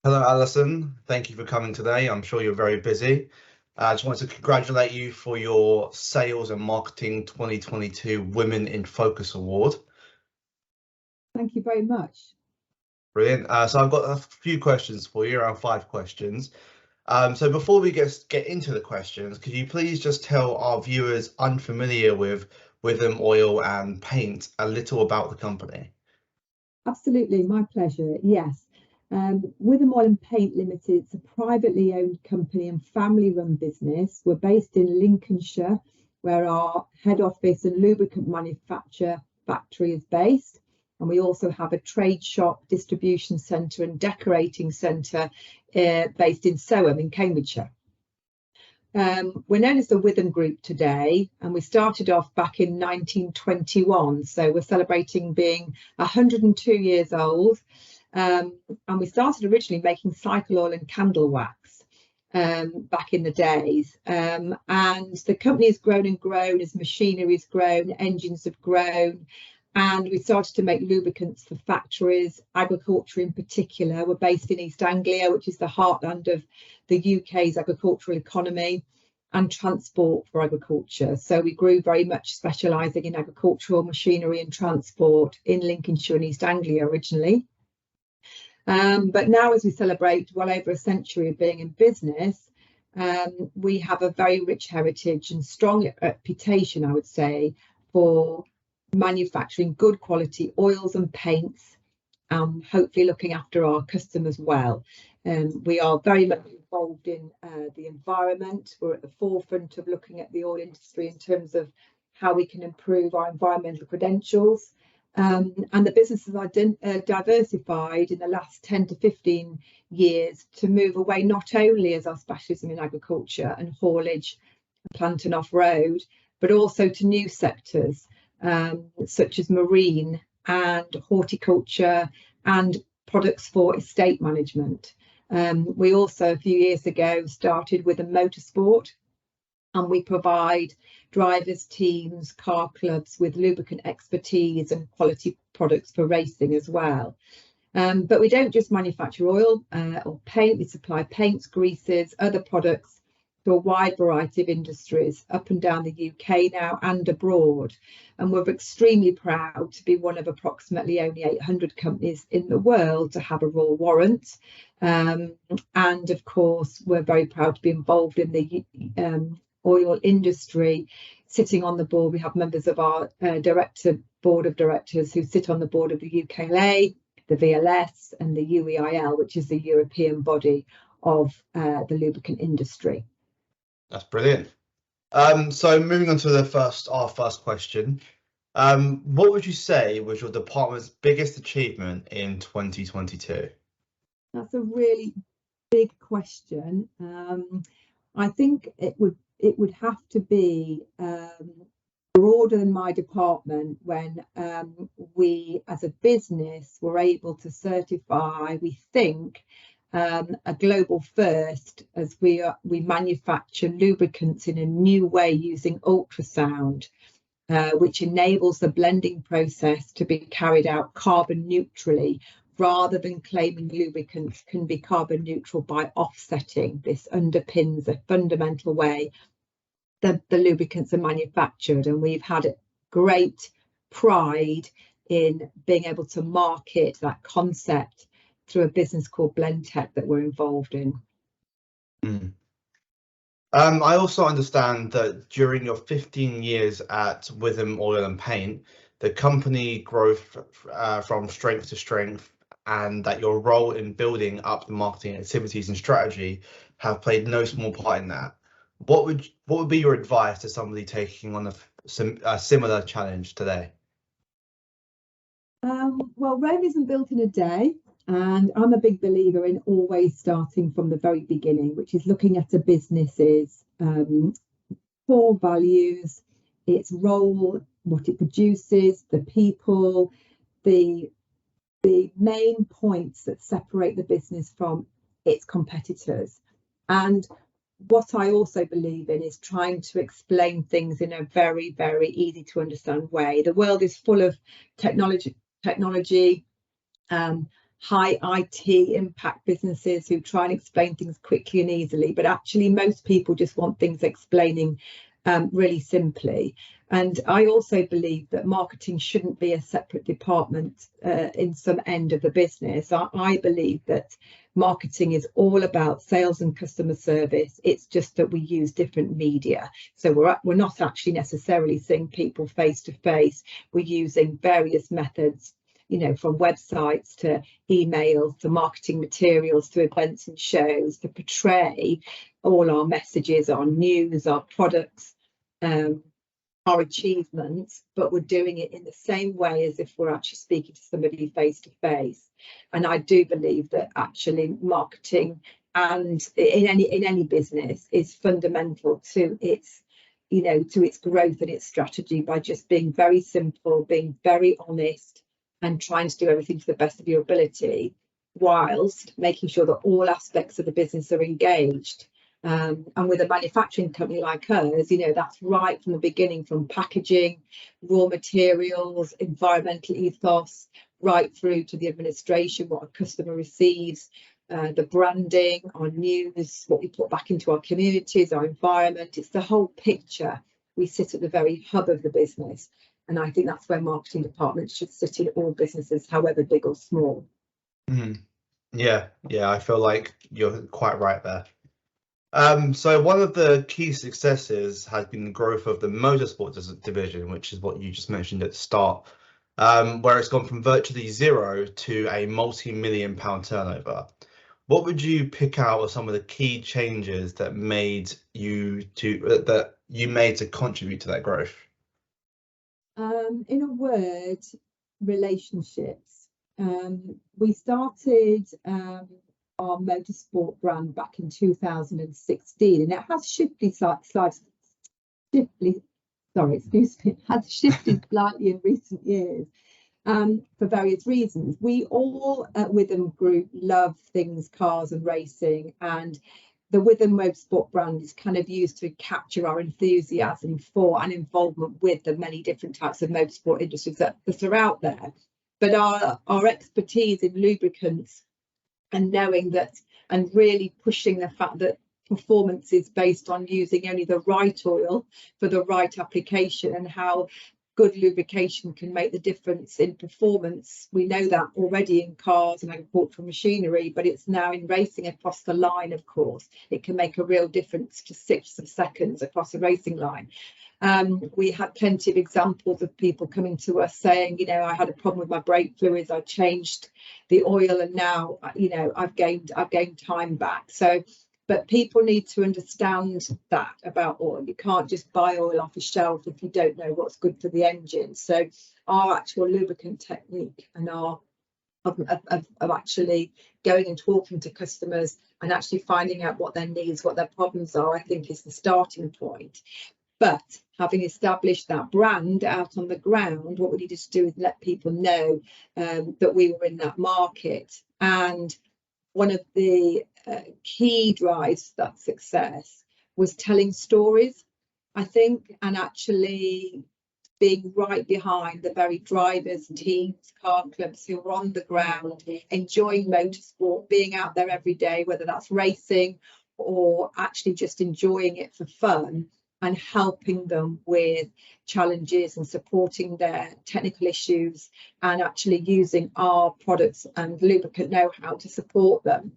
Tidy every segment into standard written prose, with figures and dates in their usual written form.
Hello, Alison. Thank you for coming today. I'm sure you're very busy. I just wanted to congratulate you for your Sales and Marketing 2022 Women in Focus Award. Thank you very much. Brilliant. So I've got a few questions for you, around 5 questions. So before we get into the questions, could you please just tell our viewers unfamiliar with Witham Oil and Paint a little about the company? Absolutely, my pleasure. Yes. Witham Oil and Paint Limited is a privately owned company and family-run business. We're based in Lincolnshire, where our head office and lubricant manufacture factory is based. And we also have a trade shop, distribution centre and decorating centre based in Witham in Cambridgeshire. We're known as the Witham Group today, and we started off back in 1921. So we're celebrating being 102 years old. And we started originally making cycle oil and candle wax back in the days. And the company has grown and grown as machinery has grown, engines have grown. And we started to make lubricants for factories, agriculture in particular. We're based in East Anglia, which is the heartland of the UK's agricultural economy, and transport for agriculture. So we grew very much specialising in agricultural machinery and transport in Lincolnshire and East Anglia originally. But now, as we celebrate well over a century of being in business, we have a very rich heritage and strong reputation, I would say, for manufacturing good quality oils and paints, hopefully looking after our customers well. We are very much involved in the environment. We're at the forefront of looking at the oil industry in terms of how we can improve our environmental credentials. And the business has diversified in the last 10 to 15 years to move away not only as our specialism in agriculture and haulage, plant and off-road, but also to new sectors such as marine and horticulture and products for estate management. We also, a few years ago, started with a motorsport, and we provide drivers, teams, car clubs with lubricant expertise and quality products for racing as well. But we don't just manufacture oil or paint. We supply paints, greases, other products to a wide variety of industries up and down the UK now and abroad. And we're extremely proud to be one of approximately only 800 companies in the world to have a Royal Warrant. And of course, we're very proud to be involved in the oil industry. Sitting on the board, we have members of our board of directors who sit on the board of the UKLA, the VLS and the UEIL, which is the European body of the lubricant industry. That's brilliant. So moving on to our first question, what would you say was your department's biggest achievement in 2022? That's a really big question. I think it would have to be broader than my department when we as a business were able to certify, we think, a global first as we manufacture lubricants in a new way using ultrasound, which enables the blending process to be carried out carbon neutrally rather than claiming lubricants can be carbon neutral by offsetting. This underpins a fundamental way that the lubricants are manufactured, and we've had great pride in being able to market that concept through a business called Blendtech that we're involved in. I also understand that during your 15 years at Witham Oil and Paint, the company growth from strength to strength, and that your role in building up the marketing activities and strategy have played no small part in that. What would be your advice to somebody taking on a similar challenge today? Well, Rome isn't built in a day. And I'm a big believer in always starting from the very beginning, which is looking at a business's core values, its role, what it produces, the people, the main points that separate the business from its competitors. And what I also believe in is trying to explain things in a very, very easy to understand way. The world is full of technology, high IT impact businesses who try and explain things quickly and easily, but actually most people just want things explaining really simply. And I also believe that marketing shouldn't be a separate department in some end of the business. I believe that marketing is all about sales and customer service. It's just that we use different media. So we're not actually necessarily seeing people face to face. We're using various methods, you know, from websites to emails to marketing materials to events and shows to portray all our messages, our news, our products, our achievements, but we're doing it in the same way as if we're actually speaking to somebody face to face. And I do believe that actually marketing and in any business is fundamental to its, you know, to its growth and its strategy, by just being very simple, being very honest, and trying to do everything to the best of your ability, whilst making sure that all aspects of the business are engaged. And with a manufacturing company like ours, you know, that's right from the beginning, from packaging, raw materials, environmental ethos, right through to the administration, what a customer receives, the branding, our news, what we put back into our communities, our environment. It's the whole picture. We sit at the very hub of the business. And I think that's where marketing departments should sit in all businesses, however big or small. Yeah, I feel like you're quite right there. So one of the key successes has been the growth of the motorsport division, which is what you just mentioned at the start, where it's gone from virtually zero to a multi-million-pound turnover. What would you pick out as some of the key changes that you made to contribute to that growth? In a word, relationships. We started our motorsport brand back in 2016, and it has shifted slightly in recent years for various reasons. We all at Witham Group love things, cars and racing, and the Witham Motorsport brand is kind of used to capture our enthusiasm for and involvement with the many different types of motorsport industries that are out there. But our expertise in lubricants, and knowing that, and really pushing the fact that performance is based on using only the right oil for the right application, and how good lubrication can make the difference in performance. We know that already in cars and agricultural machinery, but it's now in racing across the line. Of course, it can make a real difference to 6 seconds across a racing line. We had plenty of examples of people coming to us saying, you know, I had a problem with my brake fluids, I changed the oil, and now, you know, I've gained time back. So, but people need to understand that about oil. You can't just buy oil off a shelf if you don't know what's good for the engine. So our actual lubricant technique and our of actually going and talking to customers and actually finding out what their needs, what their problems are, I think is the starting point. But having established that brand out on the ground, what we needed to do is let people know that we were in that market. And one of the key drives to that success was telling stories, I think, and actually being right behind the very drivers, teams, car clubs who are on the ground, enjoying motorsport, being out there every day, whether that's racing or actually just enjoying it for fun, and helping them with challenges and supporting their technical issues, and actually using our products and lubricant know-how to support them.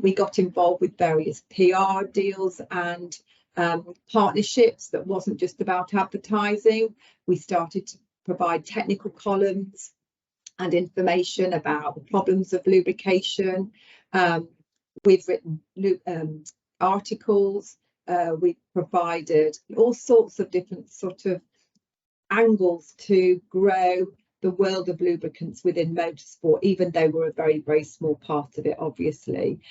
We got involved with various PR deals and partnerships that wasn't just about advertising. We started to provide technical columns and information about the problems of lubrication. We've written articles. We provided all sorts of different sort of angles to grow the world of lubricants within motorsport, even though we're a very, very small part of it, obviously.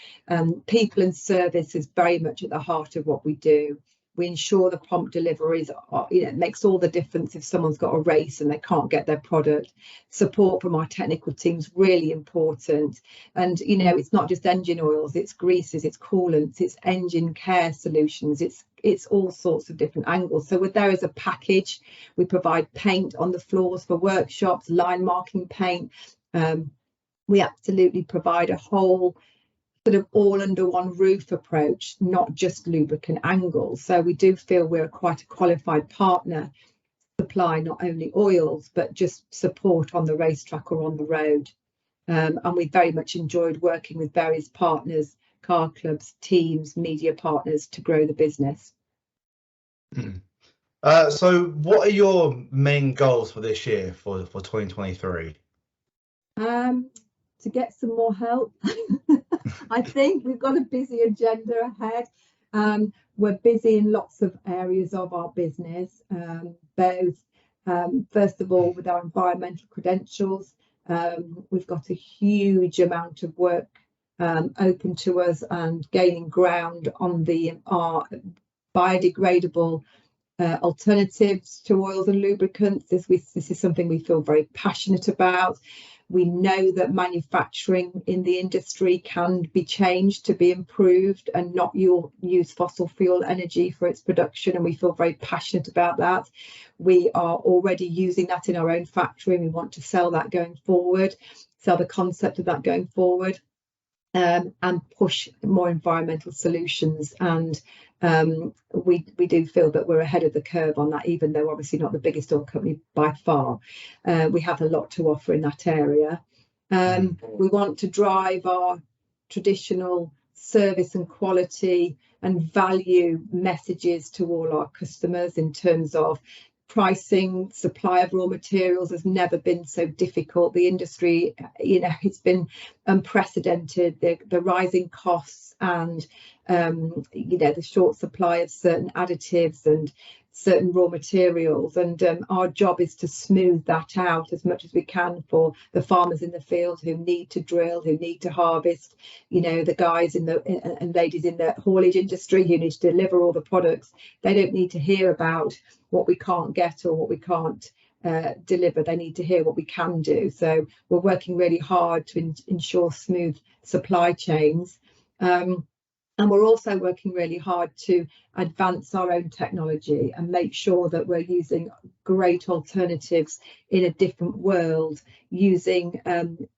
People and service is very much at the heart of what we do. We ensure the prompt deliveries are, you know, it makes all the difference if someone's got a race and they can't get their product. Support from our technical team's really important. And, you know, it's not just engine oils, it's greases, it's coolants, it's engine care solutions, it's all sorts of different angles. So there is a package. We provide paint on the floors for workshops, line marking paint, We absolutely provide a whole sort of all under one roof approach, not just lubricant angles. So we do feel we're quite a qualified partner, supply not only oils, but just support on the racetrack or on the road. And we very much enjoyed working with various partners, car clubs, teams, media partners to grow the business. So what are your main goals for this year, for 2023? To get some more help. I think we've got a busy agenda ahead. We're busy in lots of areas of our business, both first of all with our environmental credentials. We've got a huge amount of work open to us and gaining ground on our biodegradable alternatives to oils and lubricants. This is something we feel very passionate about. We know that manufacturing in the industry can be changed to be improved and not use fossil fuel energy for its production, and we feel very passionate about that. We are already using that in our own factory, and we want to sell that going forward, sell the concept of that going forward. And push more environmental solutions, and we do feel that we're ahead of the curve on that, even though obviously not the biggest oil company by far. We have a lot to offer in that area. We want to drive our traditional service and quality and value messages to all our customers in terms of pricing. Supply of raw materials has never been so difficult. The industry, it's been unprecedented. The rising costs and the short supply of certain additives and certain raw materials, and our job is to smooth that out as much as we can for the farmers in the field who need to drill, who need to harvest, the guys and ladies in the haulage industry who need to deliver all the products. They don't need to hear about what we can't get or what we can't deliver. They need to hear what we can do. So we're working really hard to ensure smooth supply chains. And we're also working really hard to advance our own technology and make sure that we're using great alternatives in a different world, using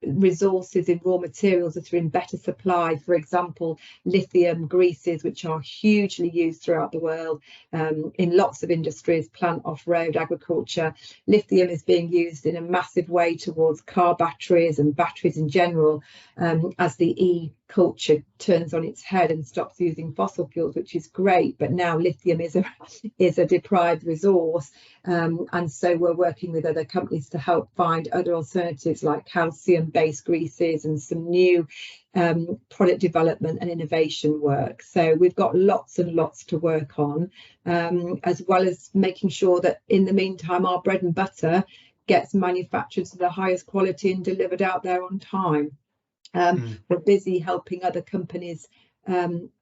resources in raw materials that are in better supply. For example, lithium greases, which are hugely used throughout the world in lots of industries, plant, off-road, agriculture. Lithium is being used in a massive way towards car batteries and batteries in general, as the culture turns on its head and stops using fossil fuels, which is great, but now lithium is a deprived resource, and so we're working with other companies to help find other alternatives like calcium based greases and some new product development and innovation work. So we've got lots and lots to work on, as well as making sure that in the meantime our bread and butter gets manufactured to the highest quality and delivered out there on time. We're busy helping other companies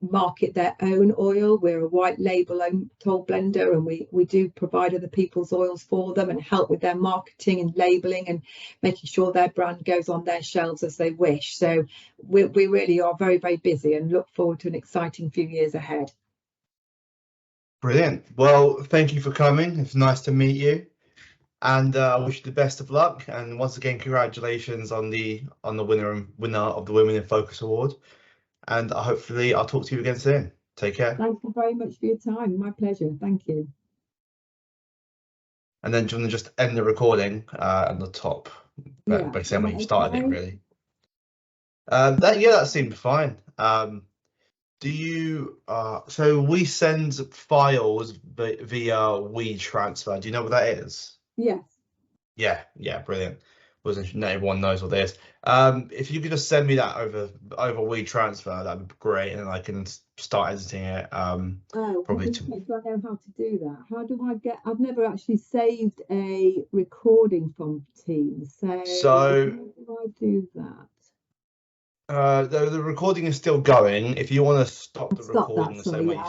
market their own oil. We're a white label toll blender, and we do provide other people's oils for them and help with their marketing and labeling and making sure their brand goes on their shelves as they wish. So we really are very, very busy and look forward to an exciting few years ahead. Brilliant. Well, thank you for coming. It's nice to meet you. And I wish you the best of luck. And once again, congratulations on the winner of the Women in Focus Award. And hopefully I'll talk to you again soon. Take care. Thank you very much for your time. My pleasure. Thank you. And then do you want to just end the recording at the top, by saying when you started it, really? That seemed fine. Do you so we send files via WeTransfer. Do you know what that is? Yes. Yeah, brilliant. Wasn't not everyone knows what that is. If you could just send me that over WeTransfer, that'd be great, and I can start editing it. Probably do I know how to do that? How do I get? I've never actually saved a recording from Teams. So how do I do that? The recording is still going. If you want to stop the recording the same way